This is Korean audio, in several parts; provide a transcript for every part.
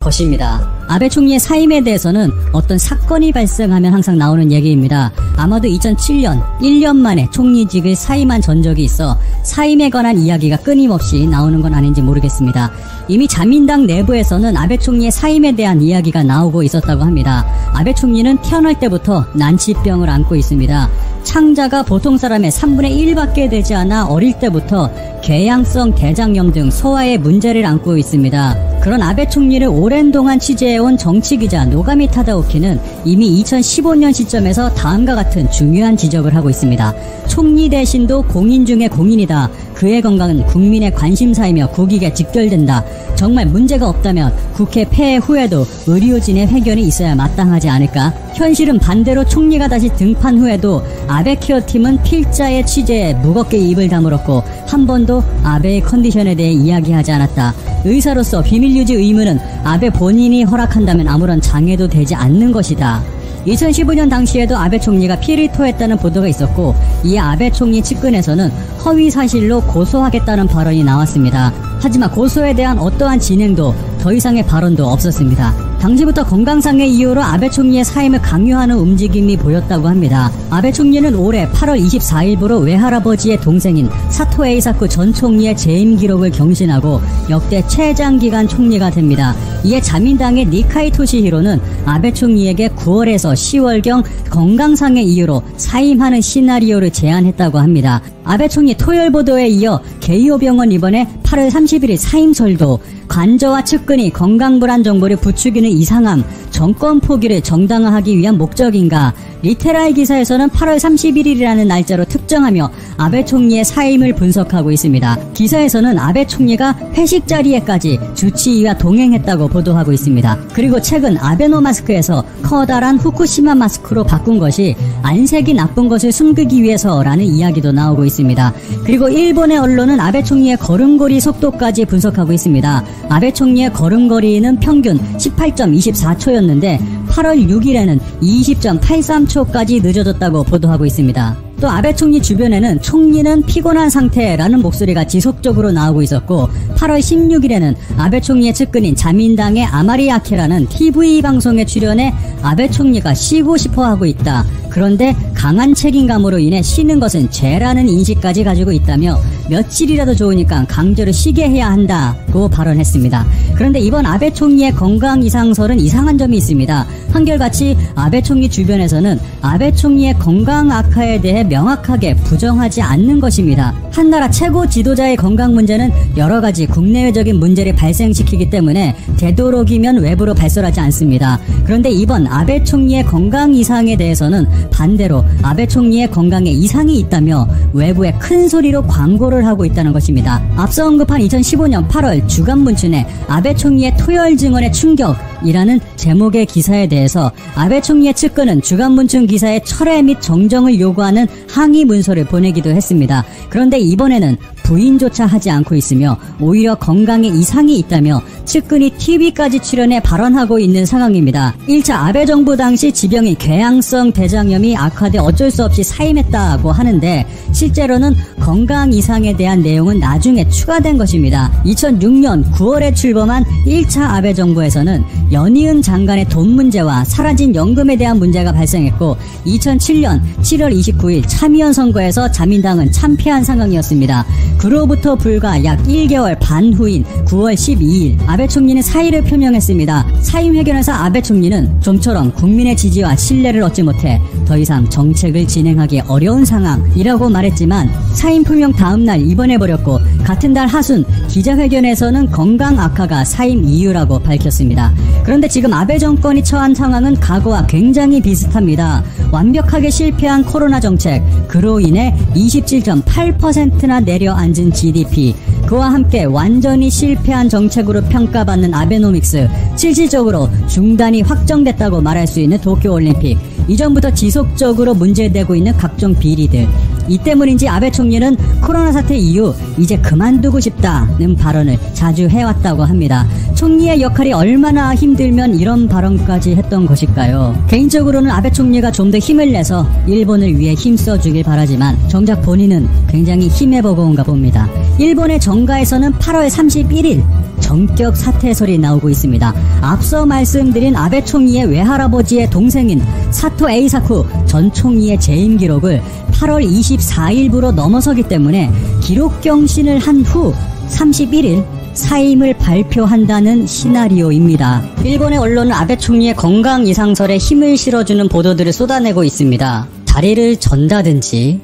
것입니다. 아베 총리의 사임에 대해서는 어떤 사건이 발생하면 항상 나오는 얘기입니다. 아마도 2007년 1년 만에 총리직을 사임한 전적이 있어 사임에 관한 이야기가 끊임없이 나오는 건 아닌지 모르겠습니다. 이미 자민당 내부에서는 아베 총리의 사임에 대한 이야기가 나오고 있었다고 합니다. 아베 총리는 태어날 때부터 난치병을 앓고 있습니다. 창자가 보통 사람의 3분의 1밖에 되지 않아 어릴 때부터 궤양성 대장염 등 소화의 문제를 안고 있습니다. 그런 아베 총리를 오랜 동안 취재해온 정치기자 노가미 타다오키는 이미 2015년 시점에서 다음과 같은 중요한 지적을 하고 있습니다. 총리 대신도 공인 중의 공인이다. 그의 건강은 국민의 관심사이며 국익에 직결된다. 정말 문제가 없다면 국회 폐회 후에도 의료진의 회견이 있어야 마땅하지 않을까? 현실은 반대로 총리가 다시 등판 후에도 아베 케어 팀은 필자의 취재에 무겁게 입을 다물었고 한 번도 아베의 컨디션에 대해 이야기하지 않았다. 의사로서 비밀유지 의무는 아베 본인이 허락한다면 아무런 장애도 되지 않는 것이다. 2015년 당시에도 아베 총리가 피를 토했다는 보도가 있었고 이에 아베 총리 측근에서는 허위 사실로 고소하겠다는 발언이 나왔습니다. 하지만 고소에 대한 어떠한 진행도 더 이상의 발언도 없었습니다. 당시부터 건강상의 이유로 아베 총리의 사임을 강요하는 움직임이 보였다고 합니다. 아베 총리는 올해 8월 24일부로 외할아버지의 동생인 사토 에이사쿠 전 총리의 재임 기록을 경신하고 역대 최장기간 총리가 됩니다. 이에 자민당의 니카이 토시히로는 아베 총리에게 9월에서 10월경 건강상의 이유로 사임하는 시나리오를 제안했다고 합니다. 아베 총리 토열 보도에 이어 게이오 병원 이번에 8월 31일 사임설도 관저와 측근이 건강불안 정보를 부추기는 이상함, 정권 포기를 정당화하기 위한 목적인가? 리테라의 기사에서는 8월 31일이라는 날짜로 특정하며 아베 총리의 사임을 분석하고 있습니다. 기사에서는 아베 총리가 회식 자리에까지 주치의와 동행했다고 보도하고 있습니다. 그리고 최근 아베노 마스크에서 커다란 후쿠시마 마스크로 바꾼 것이 안색이 나쁜 것을 숨기기 위해서라는 이야기도 나오고 있습니다. 그리고 일본의 언론은 아베 총리의 걸음걸이 속도까지 분석하고 있습니다. 아베 총리의 걸음걸이는 평균 18.24초였는데 8월 6일에는 20.83초까지 늦어졌다고 보도하고 있습니다. 또 아베 총리 주변에는 총리는 피곤한 상태라는 목소리가 지속적으로 나오고 있었고 8월 16일에는 아베 총리의 측근인 자민당의 아마리 아케라는 TV 방송에 출연해 아베 총리가 쉬고 싶어 하고 있다. 그런데 강한 책임감으로 인해 쉬는 것은 죄라는 인식까지 가지고 있다며 며칠이라도 좋으니까 강제로 쉬게 해야 한다고 발언했습니다. 그런데 이번 아베 총리의 건강 이상설은 이상한 점이 있습니다. 한결같이 아베 총리 주변에서는 아베 총리의 건강 악화에 대해 명확하게 부정하지 않는 것입니다. 한 나라 최고 지도자의 건강 문제는 여러 가지 국내외적인 문제를 발생시키기 때문에 되도록이면 외부로 발설하지 않습니다. 그런데 이번 아베 총리의 건강 이상에 대해서는 반대로 아베 총리의 건강에 이상이 있다며 외부에 큰 소리로 광고를 하고 있다는 것입니다. 앞서 언급한 2015년 8월 주간문춘에 아베 총리의 토열 증언의 충격이라는 제목의 기사에 대해서 아베 총리의 측근은 주간문춘 기사의 철회 및 정정을 요구하는 항의 문서를 보내기도 했습니다. 그런데 이번에는 부인조차 하지 않고 있으며 오히려 건강에 이상이 있다며 측근이 TV까지 출연해 발언하고 있는 상황입니다. 1차 아베 정부 당시 지병인 궤양성 대장염이 악화돼 어쩔 수 없이 사임했다고 하는데 실제로는 건강 이상에 대한 내용은 나중에 추가된 것입니다. 2006년 9월에 출범한 1차 아베 정부에서는 연이은 장관의 돈 문제와 사라진 연금에 대한 문제가 발생했고 2007년 7월 29일 참의원 선거에서 자민당은 참패한 상황이었습니다. 그로부터 불과 약 1개월 반 후인 9월 12일 아베 총리는 사의를 표명했습니다. 사임 회견에서 아베 총리는 좀처럼 국민의 지지와 신뢰를 얻지 못해 더 이상 정책을 진행하기 어려운 상황이라고 말했지만 사임 표명 다음날 입원해버렸고 같은 달 하순 기자회견에서는 건강 악화가 사임 이유라고 밝혔습니다. 그런데 지금 아베 정권이 처한 상황은 과거와 굉장히 비슷합니다. 완벽하게 실패한 코로나 정책, 그로 인해 27.8%나 내려앉은 GDP, 그와 함께 완전히 실패한 정책으로 평가받는 아베노믹스, 실질적으로 중단이 확정됐다고 말할 수 있는 도쿄올림픽, 이전부터 지속적으로 문제되고 있는 각종 비리들, 이 때문인지 아베 총리는 코로나 사태 이후 이제 그만두고 싶다는 발언을 자주 해왔다고 합니다. 총리의 역할이 얼마나 힘들면 이런 발언까지 했던 것일까요? 개인적으로는 아베 총리가 좀 더 힘을 내서 일본을 위해 힘써주길 바라지만 정작 본인은 굉장히 힘에 버거운가 봅니다. 일본의 정가에서는 8월 31일 전격 사퇴설이 나오고 있습니다. 앞서 말씀드린 아베 총리의 외할아버지의 동생인 사토 에이사쿠 전 총리의 재임 기록을 8월 24일부로 넘어서기 때문에 기록 경신을 한 후 31일 사임을 발표한다는 시나리오입니다. 일본의 언론은 아베 총리의 건강 이상설에 힘을 실어주는 보도들을 쏟아내고 있습니다. 다리를 전다든지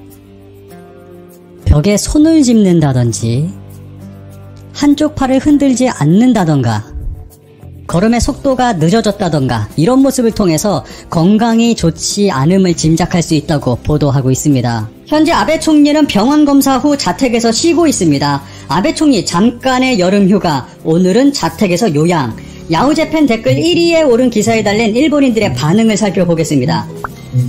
벽에 손을 짚는다든지 한쪽 팔을 흔들지 않는다던가 걸음의 속도가 늦어졌다던가 이런 모습을 통해서 건강이 좋지 않음을 짐작할 수 있다고 보도하고 있습니다. 현재 아베 총리는 병원 검사 후 자택에서 쉬고 있습니다. 아베 총리 잠깐의 여름휴가, 오늘은 자택에서 요양. 야후재팬 댓글 1위에 오른 기사에 달린 일본인들의 반응을 살펴보겠습니다.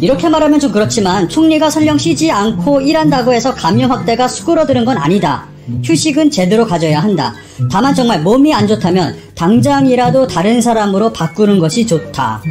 이렇게 말하면 좀 그렇지만 총리가 설령 쉬지 않고 일한다고 해서 감염 확대가 수그러드는 건 아니다. 휴식은 제대로 가져야 한다. 다만 정말 몸이 안 좋다면 당장이라도 다른 사람으로 바꾸는 것이 좋다.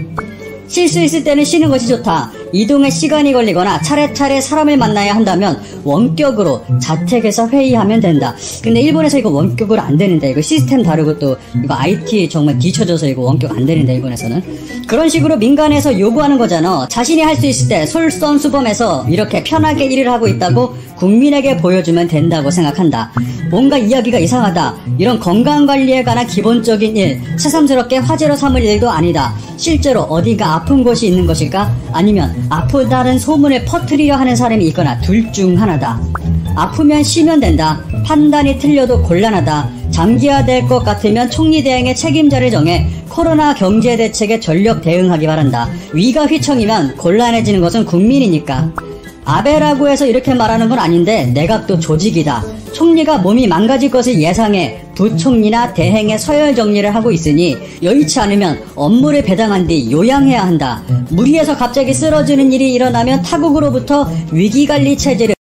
쉴 수 있을 때는 쉬는 것이 좋다. 이동에 시간이 걸리거나 차례차례 사람을 만나야 한다면 원격으로 자택에서 회의하면 된다. 근데 일본에서 이거 원격으로 안 되는데, 이거 시스템 다르고 또 이거 IT 정말 뒤쳐져서 이거 원격 안 되는데, 일본에서는. 그런 식으로 민간에서 요구하는 거잖아. 자신이 할 수 있을 때 솔선수범해서 이렇게 편하게 일을 하고 있다고 국민에게 보여주면 된다고 생각한다. 뭔가 이야기가 이상하다. 이런 건강관리에 관한 기본적인 일, 새삼스럽게 화제로 삼을 일도 아니다. 실제로 어디가 아픈 곳이 있는 것일까? 아니면 아프다는 소문을 퍼뜨리려 하는 사람이 있거나 둘 중 하나다. 아프면 쉬면 된다. 판단이 틀려도 곤란하다. 장기화될 것 같으면 총리 대행의 책임자를 정해 코로나 경제 대책에 전력 대응하기 바란다. 위가 휘청이면 곤란해지는 것은 국민이니까. 아베라고 해서 이렇게 말하는 건 아닌데 내각도 조직이다. 총리가 몸이 망가질 것을 예상해 부총리나 대행의 서열 정리를 하고 있으니 여의치 않으면 업무를 배당한 뒤 요양해야 한다. 무리해서 갑자기 쓰러지는 일이 일어나면 타국으로부터 위기관리 체제를